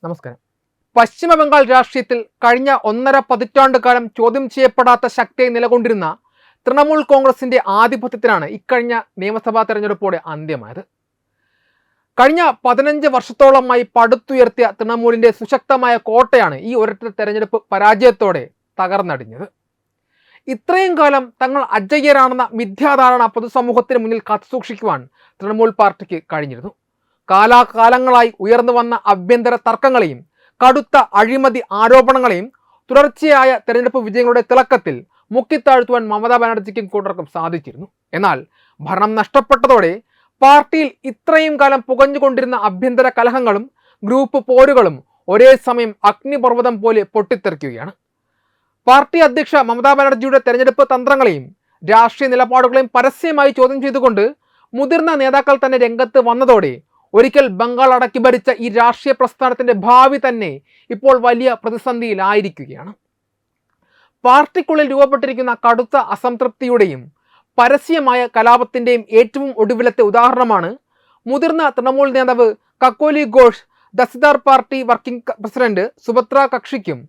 നമസ്കാരം. പശ്ചിമ ബംഗാൾ രാഷ്ട്രീയത്തിൽ കഴിഞ്ഞ 1.5 പതിറ്റാണ്ട് കാലം ചോദ്യം ചെയ്യപ്പെടാത്ത ശക്തിയായി നിലകൊണ്ടിരുന്ന തൃണമൂൽ കോൺഗ്രസിന്റെ ആധിപത്യത്തിനാണ് ഇക്കഴിഞ്ഞ നിയമസഭാ തെരഞ്ഞെടുപ്പോടെ അന്ത്യമായത്. കഴിഞ്ഞ 15 വർഷത്തോളമായി പടുത്തുയർത്തിയ തൃണമൂലിന്റെ സുശക്തമായ കോട്ടയാണ് ഈ ഒരൊറ്റ തെരഞ്ഞെടുപ്പ് പരാജയത്തോടെ തകർന്നടിഞ്ഞത്. ഇത്രയും കാലം തങ്ങൾ അജയ്യരാണെന്ന മിഥ്യാധാരണ പൊതുസമൂഹത്തിന് മുന്നിൽ കാത്തുസൂക്ഷിക്കുവാൻ തൃണമൂൽ പാർട്ടിക്ക് കഴിഞ്ഞിരുന്നു. കാലാകാലങ്ങളായി ഉയർന്നു വന്ന ആഭ്യന്തര തർക്കങ്ങളെയും കടുത്ത അഴിമതി ആരോപണങ്ങളെയും തുടർച്ചയായ തെരഞ്ഞെടുപ്പ് വിജയങ്ങളുടെ തിളക്കത്തിൽ മുക്കിത്താഴ്ത്തുവാൻ മമതാ ബാനർജിക്കും കൂട്ടർക്കും സാധിച്ചിരുന്നു. എന്നാൽ ഭരണം നഷ്ടപ്പെട്ടതോടെ പാർട്ടിയിൽ ഇത്രയും കാലം പുകഞ്ഞുകൊണ്ടിരുന്ന ആഭ്യന്തര കലഹങ്ങളും ഗ്രൂപ്പ് പോരുകളും ഒരേ സമയം അഗ്നിപർവ്വതം പോലെ പൊട്ടിത്തെറിക്കുകയാണ്. പാർട്ടി അധ്യക്ഷ മമതാ ബാനർജിയുടെ തെരഞ്ഞെടുപ്പ് തന്ത്രങ്ങളെയും രാഷ്ട്രീയ നിലപാടുകളെയും പരസ്യമായി ചോദ്യം ചെയ്തുകൊണ്ട് മുതിർന്ന നേതാക്കൾ തന്നെ രംഗത്ത് വന്നതോടെ ഒരിക്കൽ ബംഗാൾ അടക്കി ഭരിച്ച ഈ രാഷ്ട്രീയ പ്രസ്ഥാനത്തിന്റെ ഭാവി തന്നെ ഇപ്പോൾ വലിയ പ്രതിസന്ധിയിലായിരിക്കുകയാണ്. പാർട്ടിക്കുള്ളിൽ രൂപപ്പെട്ടിരിക്കുന്ന കടുത്ത അസംതൃപ്തിയുടെയും പരസ്യമായ കലാപത്തിന്റെയും ഏറ്റവും ഒടുവിലത്തെ ഉദാഹരണമാണ് മുതിർന്ന തൃണമൂൽ നേതാവ് Kakoli Ghosh Dastidar party working president Subhadra കക്ഷിക്കും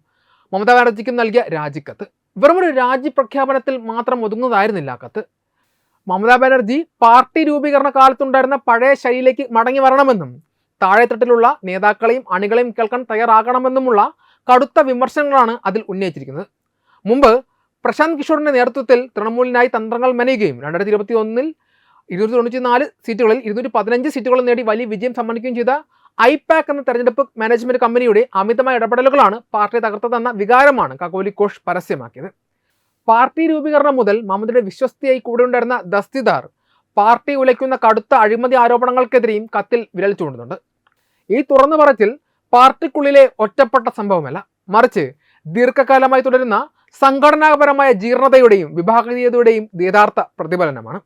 മമതാ ബാനർജിക്കും നൽകിയ രാജിക്കത്ത്. വെറുമൊരു രാജി പ്രഖ്യാപനത്തിൽ മാത്രം ഒതുങ്ങുന്നതായിരുന്നില്ല കത്ത്. മമതാ ബാനർജി പാർട്ടി രൂപീകരണ കാലത്തുണ്ടായിരുന്ന പഴയ ശൈലിയിലേക്ക് മടങ്ങി വരണമെന്നും താഴെത്തട്ടിലുള്ള നേതാക്കളെയും അണികളെയും കേൾക്കാൻ തയ്യാറാകണമെന്നുമുള്ള കടുത്ത വിമർശനങ്ങളാണ് അതിൽ ഉന്നയിച്ചിരിക്കുന്നത്. മുമ്പ് പ്രശാന്ത് കിഷോറിന്റെ നേതൃത്വത്തിൽ തൃണമൂലിനായി തന്ത്രങ്ങൾ മെനയുകയും 2021 294 സീറ്റുകളിൽ 215 സീറ്റുകൾ നേടി വലിയ വിജയം സമ്മാനിക്കുകയും ചെയ്ത ഐപാക് എന്ന തെരഞ്ഞെടുപ്പ് മാനേജ്മെന്റ് കമ്പനിയുടെ അമിതമായ ഇടപെടലുകളാണ് പാർട്ടി തകർത്തതെന്ന വികാരമാണ് കക്കോലി ഘോഷ് പരസ്യമാക്കിയത്. പാർട്ടി രൂപീകരണം മുതൽ മമതയുടെ വിശ്വസ്തയായി കൂടെ ഉണ്ടായിരുന്ന ദസ്തിദാർ പാർട്ടി ഉലയ്ക്കുന്ന കടുത്ത അഴിമതി ആരോപണങ്ങൾക്കെതിരെയും കത്തിൽ വിരൽ ചൂണ്ടുന്നുണ്ട്. ഈ തുറന്നു പറച്ചിൽ പാർട്ടിക്കുള്ളിലെ ഒറ്റപ്പെട്ട സംഭവമല്ല, മറിച്ച് ദീർഘകാലമായി തുടരുന്ന സംഘടനാപരമായ ജീർണതയുടെയും വിഭാഗീയതയുടെയും യഥാർത്ഥ പ്രതിഫലനമാണ്.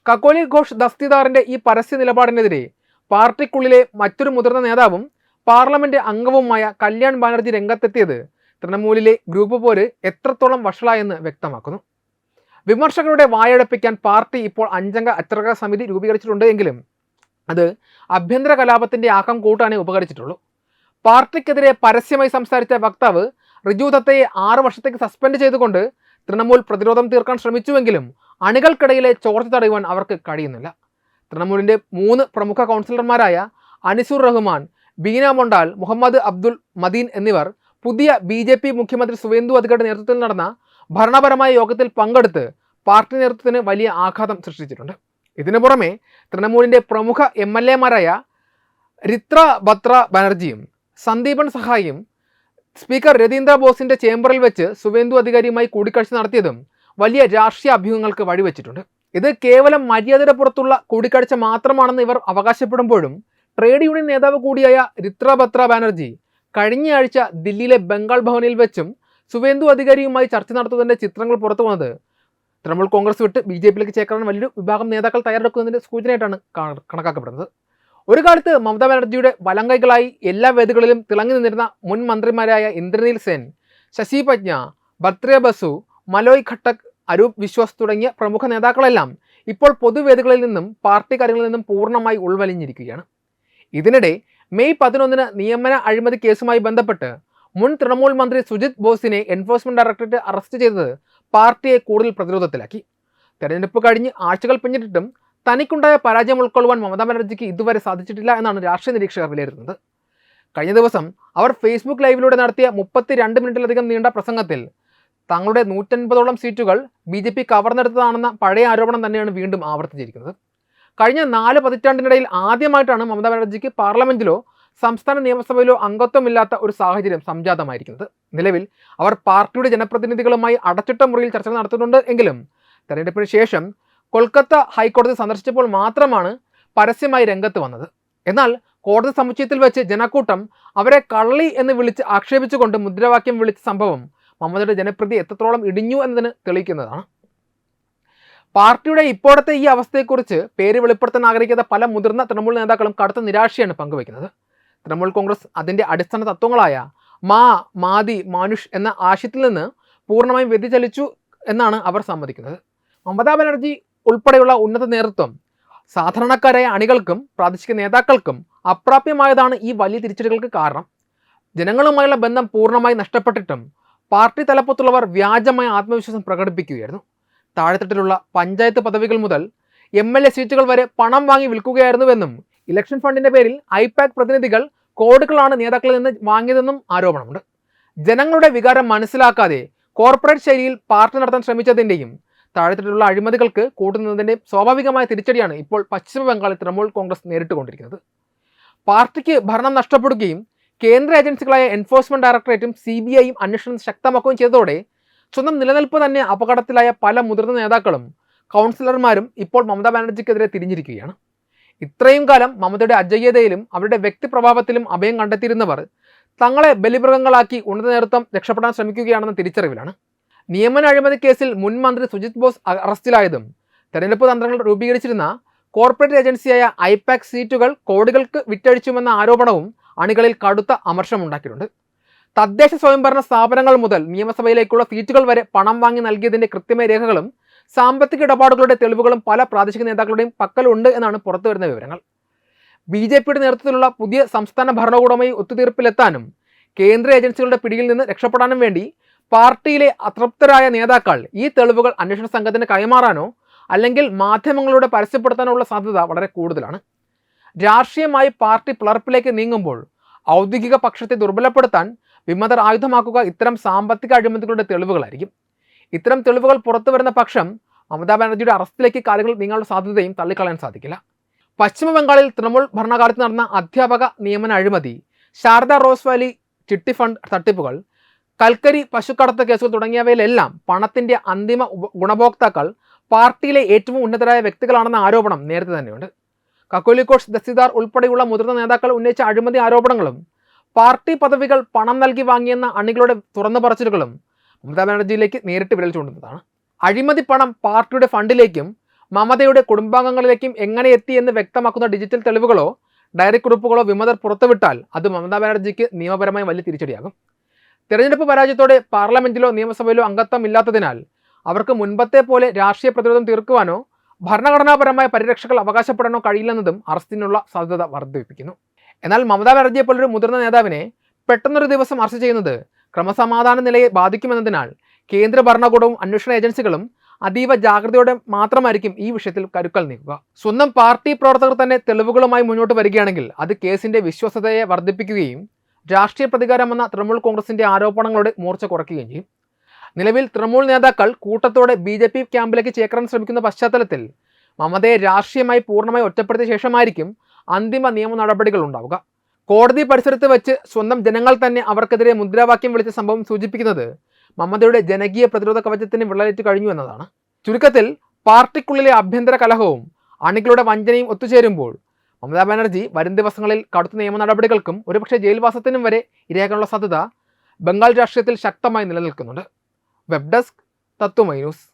കക്കോലി ഘോഷ് ദസ്തിദാറിന്റെ ഈ പരസ്യ നിലപാടിനെതിരെ പാർട്ടിക്കുള്ളിലെ മറ്റൊരു മുതിർന്ന നേതാവും പാർലമെന്റ് അംഗവുമായ കല്യാൺ ബാനർജി രംഗത്തെത്തിയത് തൃണമൂലിലെ ഗ്രൂപ്പ് പോര് എത്രത്തോളം വഷളായെന്ന് വ്യക്തമാക്കുന്നു. വിമർശകരുടെ വായടപ്പിക്കാൻ പാർട്ടി ഇപ്പോൾ 5 അംഗ അച്ചടക്ക സമിതി രൂപീകരിച്ചിട്ടുണ്ട് എങ്കിലും അത് ആഭ്യന്തര കലാപത്തിന്റെ ആക്കം കൂട്ടാനേ ഉപകരിച്ചിട്ടുള്ളൂ. പാർട്ടിക്കെതിരെ പരസ്യമായി സംസാരിച്ച വക്താവ് റിജു ദത്തയെ 6 വർഷത്തേക്ക് സസ്പെൻഡ് ചെയ്തുകൊണ്ട് തൃണമൂൽ പ്രതിരോധം തീർക്കാൻ ശ്രമിച്ചുവെങ്കിലും അണികൾക്കിടയിലെ ചോർച്ച തടയുവാൻ അവർക്ക് കഴിയുന്നില്ല. തൃണമൂലിന്റെ 3 പ്രമുഖ കൗൺസിലർമാരായ അനിസുർ റഹ്മാൻ, ബീന മൊണ്ടാൽ, മുഹമ്മദ് അബ്ദുൾ മദീൻ എന്നിവർ പുതിയ BJP മുഖ്യമന്ത്രി സുവേന്ദു അധികാരിയുടെ നേതൃത്വത്തിൽ നടന്ന ഭരണപരമായ യോഗത്തിൽ പങ്കെടുത്ത് പാർട്ടി നേതൃത്വത്തിന് വലിയ ആഘാതം സൃഷ്ടിച്ചിട്ടുണ്ട്. ഇതിനു പുറമെ തൃണമൂലിന്റെ പ്രമുഖ MLA മാരായ രിത്ര ബത്ര ബാനർജിയും സന്ദീപൻ സഹായിയും സ്പീക്കർ രതീന്ദ്ര ബോസിന്റെ ചേംബറിൽ വെച്ച് സുവേന്ദു അധികാരിയുമായി കൂടിക്കാഴ്ച നടത്തിയതും വലിയ രാഷ്ട്രീയ അഭ്യൂഹങ്ങൾക്ക് വഴിവെച്ചിട്ടുണ്ട്. ഇത് കേവലം മര്യാദയുടെ പുറത്തുള്ള കൂടിക്കാഴ്ച മാത്രമാണെന്ന് ഇവർ അവകാശപ്പെടുമ്പോഴും ട്രേഡ് യൂണിയൻ നേതാവ് കൂടിയായ രിത്ര ബത്ര ബാനർജി കഴിഞ്ഞയാഴ്ച ദില്ലിയിലെ ബംഗാൾ ഭവനിൽ വെച്ചും സുവേന്ദു അധികാരിയുമായി ചർച്ച നടത്തുന്നതിന്റെ ചിത്രങ്ങൾ പുറത്തു വന്നത് തൃണമൂൽ കോൺഗ്രസ് വിട്ട് BJPയിലേക്ക് ചേർക്കാൻ വലിയൊരു വിഭാഗം നേതാക്കൾ തയ്യാറെടുക്കുന്നതിന്റെ സൂചനയായിട്ടാണ് കണക്കാക്കപ്പെടുന്നത്. ഒരു കാലത്ത് മമതാ ബാനർജിയുടെ വലങ്കൈകളായി എല്ലാ വേദികളിലും തിളങ്ങി നിന്നിരുന്ന മുൻ മന്ത്രിമാരായ ഇന്ദ്രനീൽ സെൻ, ശശി പജ്ഞ, ഭർത്രേ ബസു, മലോയ് ഘട്ടക്, അരൂപ് വിശ്വാസ് തുടങ്ങിയ പ്രമുഖ നേതാക്കളെല്ലാം ഇപ്പോൾ പൊതുവേദികളിൽ നിന്നും പാർട്ടി കാര്യങ്ങളിൽ നിന്നും പൂർണ്ണമായി ഉൾവലിഞ്ഞിരിക്കുകയാണ്. ഇതിനിടെ മെയ് 11 നിയമന അഴിമതി കേസുമായി ബന്ധപ്പെട്ട് മുൻ തൃണമൂൽ മന്ത്രി സുജിത് ബോസിനെ എൻഫോഴ്സ്മെന്റ് ഡയറക്ടറേറ്റ് അറസ്റ്റ് ചെയ്തത് പാർട്ടിയെ കൂടുതൽ പ്രതിരോധത്തിലാക്കി. തെരഞ്ഞെടുപ്പ് കഴിഞ്ഞ് ആഴ്ചകൾ പിന്നിട്ടിട്ടും തനിക്കുണ്ടായ പരാജയം ഉൾക്കൊള്ളുവാൻ മമതാ ബാനർജിക്ക് ഇതുവരെ സാധിച്ചിട്ടില്ല എന്നാണ് രാഷ്ട്രീയ നിരീക്ഷകർ വിലയിരുത്തുന്നത്. കഴിഞ്ഞ ദിവസം അവർ ഫേസ്ബുക്ക് ലൈവിലൂടെ നടത്തിയ 32 മിനിറ്റിലധികം നീണ്ട പ്രസംഗത്തിൽ തങ്ങളുടെ 150ഓളം സീറ്റുകൾ BJP കവർന്നെടുത്തതാണെന്ന പഴയ ആരോപണം തന്നെയാണ് വീണ്ടും ആവർത്തിച്ചിരിക്കുന്നത്. കഴിഞ്ഞ 4 പതിറ്റാണ്ടിനിടയിൽ ആദ്യമായിട്ടാണ് മമതാ ബാനർജിക്ക് പാർലമെന്റിലോ സംസ്ഥാന നിയമസഭയിലോ അംഗത്വമില്ലാത്ത ഒരു സാഹചര്യം സംജാതമായിരിക്കുന്നത്. നിലവിൽ അവർ പാർട്ടിയുടെ ജനപ്രതിനിധികളുമായി അടച്ചിട്ട മുറിയിൽ ചർച്ചകൾ നടത്തുന്നുണ്ട് എങ്കിലും തെരഞ്ഞെടുപ്പിന് ശേഷം കൊൽക്കത്ത ഹൈക്കോടതി സന്ദർശിച്ചപ്പോൾ മാത്രമാണ് പരസ്യമായി രംഗത്ത് വന്നത്. എന്നാൽ കോടതി സമുച്ചയത്തിൽ വെച്ച് ജനക്കൂട്ടം അവരെ കള്ളി എന്ന് വിളിച്ച് ആക്ഷേപിച്ചുകൊണ്ട് മുദ്രാവാക്യം വിളിച്ച സംഭവം മമതയുടെ ജനപ്രീതി എത്രത്തോളം ഇടിഞ്ഞു എന്നതിന് തെളിയിക്കുന്നതാണ്. പാർട്ടിയുടെ ഇപ്പോഴത്തെ ഈ അവസ്ഥയെക്കുറിച്ച് പേര് വെളിപ്പെടുത്താൻ ആഗ്രഹിക്കാത്ത പല മുതിർന്ന തൃണമൂൽ നേതാക്കളും കടുത്ത നിരാശയാണ് പങ്കുവയ്ക്കുന്നത്. തൃണമൂൽ കോൺഗ്രസ് അതിൻ്റെ അടിസ്ഥാന തത്വങ്ങളായ മാതി, മാനുഷ് എന്ന ആശയത്തിൽ നിന്ന് പൂർണ്ണമായും വ്യതിചലിച്ചു എന്നാണ് അവർ സമ്മതിക്കുന്നത്. മമതാ ബാനർജി ഉൾപ്പെടെയുള്ള ഉന്നത നേതൃത്വം സാധാരണക്കാരായ അണികൾക്കും പ്രാദേശിക നേതാക്കൾക്കും അപ്രാപ്യമായതാണ് ഈ വലിയ തിരിച്ചടികൾക്ക് കാരണം. ജനങ്ങളുമായുള്ള ബന്ധം പൂർണ്ണമായി നഷ്ടപ്പെട്ടിട്ടും പാർട്ടി തലപ്പത്തുള്ളവർ വ്യാജമായ ആത്മവിശ്വാസം പ്രകടിപ്പിക്കുകയായിരുന്നു. താഴെത്തട്ടിലുള്ള പഞ്ചായത്ത് പദവികൾ മുതൽ MLA സീറ്റുകൾ വരെ പണം വാങ്ങി വിൽക്കുകയായിരുന്നുവെന്നും ഇലക്ഷൻ ഫണ്ടിന്റെ പേരിൽ ഐപാക് പ്രതിനിധികൾ കോടികളാണ് നേതാക്കളിൽ നിന്ന് വാങ്ങിയതെന്നും ആരോപണമുണ്ട്. ജനങ്ങളുടെ വികാരം മനസ്സിലാക്കാതെ കോർപ്പറേറ്റ് ശൈലിയിൽ പാർട്ടി നടത്താൻ ശ്രമിച്ചതിൻ്റെയും താഴെത്തട്ടിലുള്ള അഴിമതികൾക്ക് കൂട്ടുന്നതിൻ്റെയും സ്വാഭാവികമായ തിരിച്ചടിയാണ് ഇപ്പോൾ പശ്ചിമ ബംഗാളിൽ തൃണമൂൽ കോൺഗ്രസ് നേരിട്ടുകൊണ്ടിരിക്കുന്നത്. പാർട്ടിക്ക് ഭരണം നഷ്ടപ്പെടുകയും കേന്ദ്ര ഏജൻസികളായ എൻഫോഴ്സ്മെന്റ് ഡയറക്ടറേറ്റും CBIയും അന്വേഷണം ശക്തമാക്കുകയും ചെയ്തതോടെ സ്വന്തം നിലനിൽപ്പ് തന്നെ അപകടത്തിലായ പല മുതിർന്ന നേതാക്കളും കൗൺസിലർമാരും ഇപ്പോൾ മമതാ ബാനർജിക്കെതിരെ തിരിഞ്ഞിരിക്കുകയാണ്. ഇത്രയും കാലം മമതയുടെ അജയ്യതയിലും അവരുടെ വ്യക്തിപ്രഭാവത്തിലും അഭയം കണ്ടെത്തിയിരുന്നവർ തങ്ങളെ ബലിമൃഗങ്ങളാക്കി ഉന്നത നേതൃത്വം രക്ഷപ്പെടാൻ ശ്രമിക്കുകയാണെന്ന തിരിച്ചറിവിലാണ്. നിയമന അഴിമതി കേസിൽ മുൻ മന്ത്രി സുജിത് ബോസ് അറസ്റ്റിലായതും തെരഞ്ഞെടുപ്പ് തന്ത്രങ്ങൾ രൂപീകരിച്ചിരുന്ന കോർപ്പറേറ്റ് ഏജൻസിയായ ഐപാക് സീറ്റുകൾ കോടികൾക്ക് വിറ്റഴിച്ചുമെന്ന ആരോപണവും അണികളിൽ കടുത്ത അമർഷമുണ്ടാക്കിയിട്ടുണ്ട്. തദ്ദേശ സ്വയംഭരണ സ്ഥാപനങ്ങൾ മുതൽ നിയമസഭയിലേക്കുള്ള സീറ്റുകൾ വരെ പണം വാങ്ങി നൽകിയതിന്റെ കൃത്യമായ രേഖകളും സാമ്പത്തിക ഇടപാടുകളുടെ തെളിവുകളും പല പ്രാദേശിക നേതാക്കളുടെയും പക്കലുണ്ട് എന്നാണ് പുറത്തുവരുന്ന വിവരങ്ങൾ. BJPയുടെ നേതൃത്വത്തിലുള്ള പുതിയ സംസ്ഥാന ഭരണകൂടമായി ഒത്തുതീർപ്പിലെത്താനും കേന്ദ്ര ഏജൻസികളുടെ പിടിയിൽ നിന്ന് രക്ഷപ്പെടാനും വേണ്ടി പാർട്ടിയിലെ അതൃപ്തരായ നേതാക്കൾ ഈ തെളിവുകൾ അന്വേഷണ സംഘത്തിന് കൈമാറാനോ അല്ലെങ്കിൽ മാധ്യമങ്ങളുടെ പരസ്യപ്പെടുത്താനുള്ള സാധ്യത വളരെ കൂടുതലാണ്. രാഷ്ട്രീയമായി പാർട്ടി പിളർപ്പിലേക്ക് നീങ്ങുമ്പോൾ ഔദ്യോഗിക പക്ഷത്തെ ദുർബലപ്പെടുത്താൻ വിമതർ ആയുധമാക്കുക ഇത്തരം സാമ്പത്തിക അഴിമതികളുടെ തെളിവുകളായിരിക്കും. ഇത്തരം തെളിവുകൾ പുറത്തു വരുന്ന പക്ഷം മമതാ ബാനർജിയുടെ അറസ്റ്റിലേക്ക് കാര്യങ്ങൾ നീങ്ങാനുള്ള സാധ്യതയും തള്ളിക്കളയാൻ സാധിക്കില്ല. പശ്ചിമ ബംഗാളിൽ തൃണമൂൽ ഭരണകാലത്ത് നടന്ന അധ്യാപക നിയമന അഴിമതി, ശാരദ റോസ് വാലി ചിട്ടി ഫണ്ട് തട്ടിപ്പുകൾ, കൽക്കരി പശുക്കടത്ത് കേസുകൾ തുടങ്ങിയവയിലെല്ലാം പണത്തിന്റെ അന്തിമ ഗുണഭോക്താക്കൾ പാർട്ടിയിലെ ഏറ്റവും ഉന്നതരായ വ്യക്തികളാണെന്ന ആരോപണം നേരത്തെ തന്നെയുണ്ട്. കക്കോലിക്കോട്സ് ദസ്തിദാർ ഉൾപ്പെടെയുള്ള മുതിർന്ന നേതാക്കൾ ഉന്നയിച്ച അഴിമതി ആരോപണങ്ങളും പാർട്ടി പദവികൾ പണം നൽകി വാങ്ങിയെന്ന അണികളുടെ തുറന്നു പറച്ചിലുകളും മമതാ ബാനർജിയിലേക്ക് നേരിട്ട് വിരൽ ചൂണ്ടുന്നതാണ്. അഴിമതി പണം പാർട്ടിയുടെ ഫണ്ടിലേക്കും മമതയുടെ കുടുംബാംഗങ്ങളിലേക്കും എങ്ങനെ എത്തി എന്ന് വ്യക്തമാക്കുന്ന ഡിജിറ്റൽ തെളിവുകളോ ഡയറി കുറിപ്പുകളോ വിമതർ പുറത്തുവിട്ടാൽ അത് മമതാ ബാനർജിക്ക് നിയമപരമായി വലിയ തിരിച്ചടിയാകും. തെരഞ്ഞെടുപ്പ് പരാജയത്തോടെ പാർലമെന്റിലോ നിയമസഭയിലോ അംഗത്വം ഇല്ലാത്തതിനാൽ അവർക്ക് മുൻപത്തെ പോലെ രാഷ്ട്രീയ പ്രതിരോധം തീർക്കുവാനോ ഭരണഘടനാപരമായ പരിരക്ഷകൾ അവകാശപ്പെടാനോ കഴിയില്ലെന്നതും അറസ്റ്റിനുള്ള സാധ്യത വർദ്ധിപ്പിക്കുന്നു. എന്നാൽ മമതാ ബാനർജിയെ പോലൊരു മുതിർന്ന നേതാവിനെ പെട്ടെന്നൊരു ദിവസം അറസ്റ്റ് ചെയ്യുന്നത് ക്രമസമാധാന നിലയെ ബാധിക്കുമെന്നതിനാൽ കേന്ദ്ര ഭരണകൂടവും അന്വേഷണ ഏജൻസികളും അതീവ ജാഗ്രതയോടെ മാത്രമായിരിക്കും ഈ വിഷയത്തിൽ കരുക്കൾ നീക്കുക. സ്വന്തം പാർട്ടി പ്രവർത്തകർ തന്നെ തെളിവുകളുമായി മുന്നോട്ട് വരികയാണെങ്കിൽ അത് കേസിന്റെ വിശ്വാസ്യതയെ വർദ്ധിപ്പിക്കുകയും രാഷ്ട്രീയ പ്രതികാരം എന്ന തൃണമൂൽ കോൺഗ്രസിന്റെ ആരോപണങ്ങളുടെ മൂർച്ച കുറയ്ക്കുകയും ചെയ്യും. നിലവിൽ തൃണമൂൽ നേതാക്കൾ കൂട്ടത്തോടെ BJP ക്യാമ്പിലേക്ക് ചേക്കേറാൻ ശ്രമിക്കുന്ന പശ്ചാത്തലത്തിൽ മമതയെ രാഷ്ട്രീയമായി പൂർണ്ണമായി ഒറ്റപ്പെടുത്തിയ ശേഷമായിരിക്കും അന്തിമ നിയമ നടപടികൾ ഉണ്ടാവുക. കോടതി പരിസരത്ത് വെച്ച് സ്വന്തം ജനങ്ങൾ തന്നെ അവർക്കെതിരെ മുദ്രാവാക്യം വിളിച്ച സംഭവം സൂചിപ്പിക്കുന്നത് മമതയുടെ ജനകീയ പ്രതിരോധ കവചത്തിന് വിള്ളലേറ്റ് കഴിഞ്ഞു എന്നതാണ്. ചുരുക്കത്തിൽ പാർട്ടിക്കുള്ളിലെ ആഭ്യന്തര കലഹവും അണികളുടെ വഞ്ചനയും ഒത്തുചേരുമ്പോൾ മമതാ ബാനർജി വരും ദിവസങ്ങളിൽ കടുത്ത നിയമ നടപടികൾക്കും ഒരുപക്ഷെ ജയിൽവാസത്തിനും വരെ ഇരയാകാനുള്ള സാധ്യത ബംഗാൾ രാഷ്ട്രീയത്തിൽ ശക്തമായി നിലനിൽക്കുന്നുണ്ട്. വെബ് ഡെസ്ക് തത്വമൈ ന്യൂസ്.